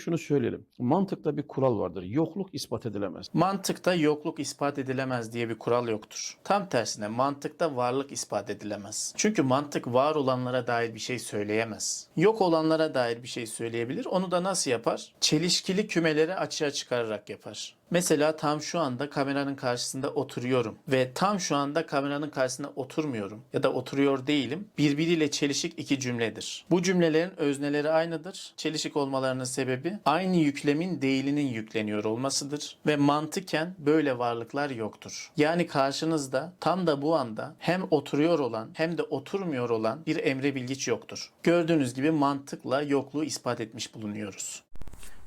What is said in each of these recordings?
şunu söyleyelim. Mantıkta bir kural vardır. Yokluk ispat edilemez. Mantıkta yokluk ispat edilemez diye bir kural yoktur. Tam tersine mantıkta varlık ispat edilemez. Çünkü mantık var olanlara dair bir şey söyleyemez. Yok olanlara dair bir şey söyleyebilir. Onu da nasıl yapar? Çelişkili kümeleri açığa çıkararak yapar. Mesela tam şu anda kameranın karşısında oturuyorum ve tam şu anda kameranın karşısında oturmuyorum ya da oturuyor değilim. Birbiriyle çelişik iki cümledir. Bu cümlelerin özneleri aynıdır. Çelişik olmalarının sebebi aynı yüklemin değilinin yükleniyor olmasıdır ve mantıken böyle varlıklar yoktur. Yani karşınızda tam da bu anda hem oturuyor olan hem de oturmuyor olan bir emre bilgiç yoktur. Gördüğünüz gibi mantıkla yokluğu ispat etmiş bulunuyoruz.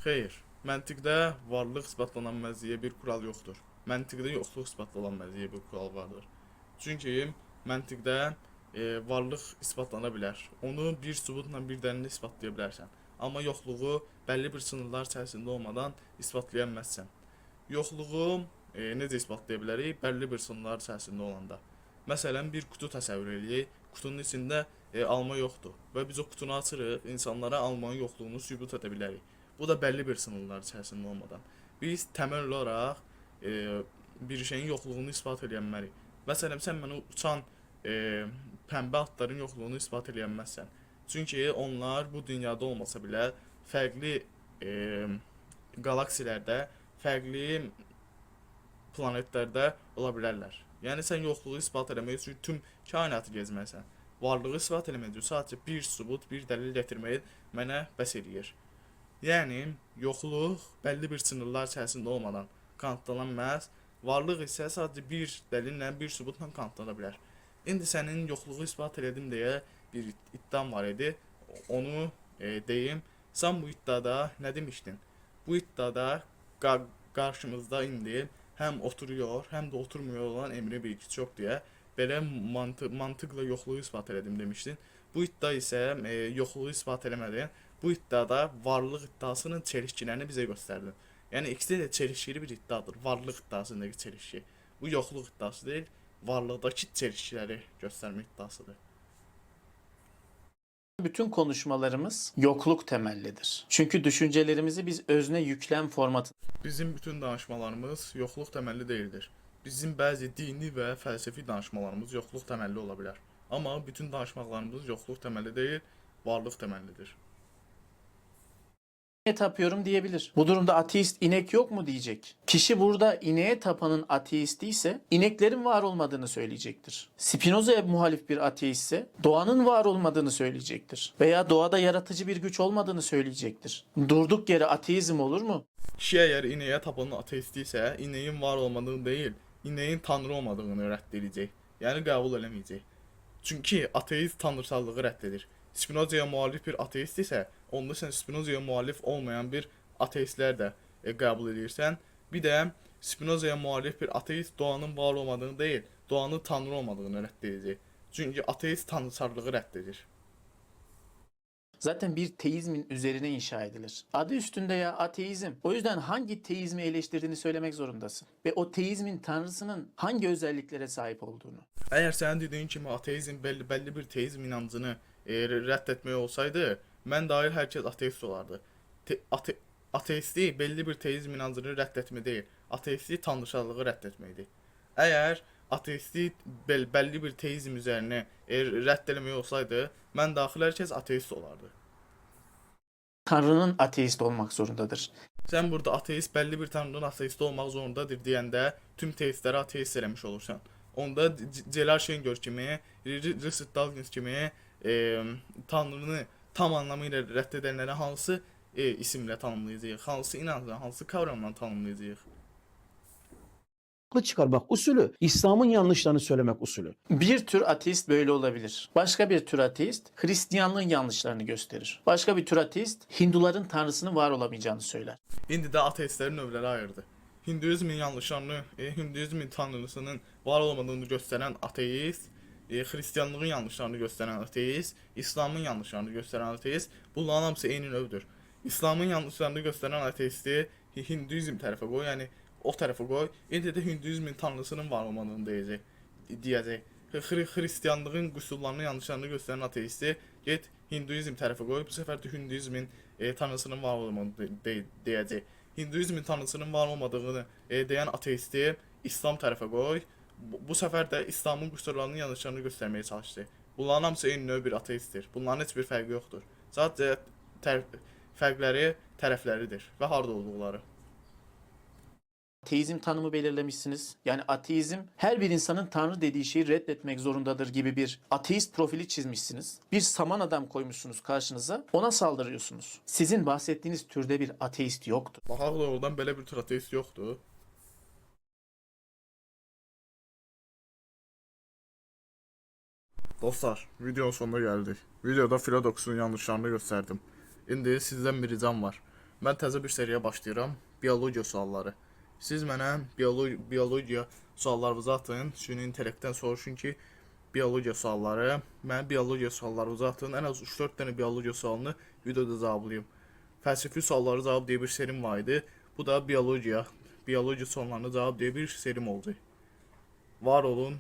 Xeyr, məntiqdə varlıq isbatlanılmaz deyə bir kural yoxdur. Məntiqdə yoxluq isbatlanılmaz deyə bir kural vardır. Çünki məntiqdə varlıq isbatlana bilər. Onu bir sübutla bir dəlillə isbatlaya bilərsən. Amma yoxluğu bəlli bir sınırlar içərisində olmadan isbatlaya bilməzsən. Yoxluğu necə isbatlaya bilərik? Bəlli bir sınırlar içərisində olanda. Məsələn, bir kutu təsəvvür edək. Kutunun içində alma yoxdur və biz o kutunu açırıq, insanlara almanın yoxluğunu sübut edə bilərik. Bu da bəlli bir sınırlar içərisində olmadan. Biz təməl olaraq bir şeyin yoxluğunu isbat edə bilmərik. Məsələn, sən mənə uçan pəmbə atların yoxluğunu isbat edə bilməzsən. Çünki onlar bu dünyada olmasa belə fərqli qalaksilərdə, fərqli planetlərdə ola bilərlər. Yəni sən yoxluğu isbat etmək üçün tüm kainatı gezməlisən. Varlığı isbat etmək üçün sadəcə bir sübut, bir dəlil gətirmək mənə bəs eləyir. Yəni, yoxluq bəlli bir sınırlar içərisində olmadan kanıtlana bilməz. Varlıq isə sadəcə bir dəlillə, bir sübutla kanıtlana bilər. İndi sənin yoxluğu ispat elədim deyə bir iddiam var idi. Onu deyim. Sən bu iddiada nə demişdin? Bu iddiada qarşımızda indi həm oturuyor, həm də oturmuyor olan emri bilgiç yox deyə belə mantıqla yoxluğu ispat elədim demişdin. Bu iddia isə yoxluğu ispat eləmədin. Bu iddiada varlıq iddiasının çelişkilərini bizə göstərdin. Yəni ikisi də çelişkili bir iddiadır. Varlıq iddiasındakı çelişki. Bu yoxluq iddiası deyil, varlıqdakı çelişkiləri göstərmə iddiasıdır. Bütün konuşmalarımız yokluk temellidir. Çünkü düşüncelerimizi biz özne yüklem formatı Bizim bütün danışmalarımız yoxluq təməlli deyildir. Bizim bəzi dini və fəlsəfi danışmalarımız yoxluq təməlli ola bilər. Amma bütün danışmalarımız yoxluq təməlli deyil, varlıq təməllidir. ineğe tapıyorum diyebilir. Bu durumda ateist inek yok mu diyecek. Kişi burada ineğe tapanın ateisti ise ineklerin var olmadığını söyleyecektir. Spinoza'ya muhalif bir ateist ise doğanın var olmadığını söyleyecektir. Veya doğada yaratıcı bir güç olmadığını söyleyecektir. Durduk yere ateizm olur mu? Kişi əgər ineyə tapanın ateisti isə, ineyin var olmadığını deyil, ineyin tanrı olmadığını rədd edəcək. Yəni qəbul eləməyəcək. Çünki ateist tanrısallığı rədd edir. Spinoza'ya muhalif bir ateist isə, onda sən Spinoza'ya muhalif olmayan bir ateistlər də qəbul edirsən. Bir də Spinoza'ya muhalif bir ateist doğanın var olmadığını deyil, doğanın tanrı olmadığını rədd edəcək. Çünki ateist tanrısallığı rədd edir. Zaten bir teizmin üzerine inşa edilir. Adı üstünde ya ateizm. O yüzden hangi teizmi eleştirdiğini söylemek zorundasın. Ve o teizmin tanrısının hangi özelliklere sahip olduğunu. Əgər sənin dediyin kimi ateizm bəlli bir teizm inancını rədd etmək olsaydı, mən dahil hər kəs ateist olardı. Ateisti belli bir teizm inancını rədd etmək deyil, ateisti tanrısallığı rədd etməkdir. Əgər ateisti bəlli bir teizm üzərinə rədd etmək olsaydı, mən daxil hər kəs ateist olardı. Tanrının ateist olmak zorundadır. Sən burada ateist bəlli bir tanrının ateist olmaq zorundadır deyəndə tüm teistləri ateist eləmiş olursan. Onda Celal Şengör kimi, Richard Dawkins kimi tanrını tam anlamıyla rədd edənlərə hansı isimlə tanımlayacağıq, hansı inancla, hansı kavramla tanımlayacağıq? Haklı çıkarmak usulü, İslam'ın yanlışlarını söylemek usulü. Bir tür ateist böyle olabilir. Başka bir tür ateist Hristiyanlığın yanlışlarını gösterir. Başka bir tür ateist Hinduların tanrısının var olamayacağını söyler. İndi də ateistlərin növləri ayırdı. Hinduizmin yanlışlarını, Hinduizmin tanrısının var olmadığını göstərən ateist, Hristiyanlığın yanlışlarını göstərən ateist, İslamın yanlışlarını göstərən ateist, bunların hamısı eyni növdür. İslamın yanlışlarını göstərən ateisti Hinduizm tərəfə qoy, yəni o tərəfə qoy. İndi də Hinduizmin tanrısının var olmadığını deyəcək. Xristianlığın qüsurlarını, yanlışlarını göstərən ateisti get Hinduizm tərəfə qoy. Bu səfər də Hinduizmin tanrısının var olmadığını deyəcək. Hinduizmin tanrısının var olmadığını deyən ateisti İslam tərəfə qoy. Bu səfər də İslamın qüsurlarını, yanlışlarını göstərməyə çalışdı. Bunların hamısı eyni növ bir ateistdir. Bunların heç bir fərqi yoxdur. Sadəcə fərqləri tərəfləridir və harda olduqları. Ateizm tanımı belirlemişsiniz. Yani ateizm her bir insanın Tanrı dediği şeyi reddetmek zorundadır gibi bir ateist profili çizmişsiniz. Bir saman adam koymuşsunuz karşınıza, ona saldırıyorsunuz. Sizin bahsettiğiniz türde bir ateist yoktur. Baxaq doğrudan belə bir tür ateist yoxdur. Dostlar, videonun sonuna gəldik. Videoda Philodox'un yanlışlarını göstərdim. İndi sizdən bir ricam var. Mən təzə bir seriyə başlayıram. Biologiya sualları. Siz mənə biologiya suallarınızı atın. Süni intellektdən soruşun ki, biologiya sualları. Mənə biologiya suallarınızı atın. Ən az 3-4 dənə biologiya sualını videoda cavablayım. Fəlsəfi sualları cavab deyə bir serim var idi. Bu da biologiya suallarını cavab deyə bir serim oldu. Var olun.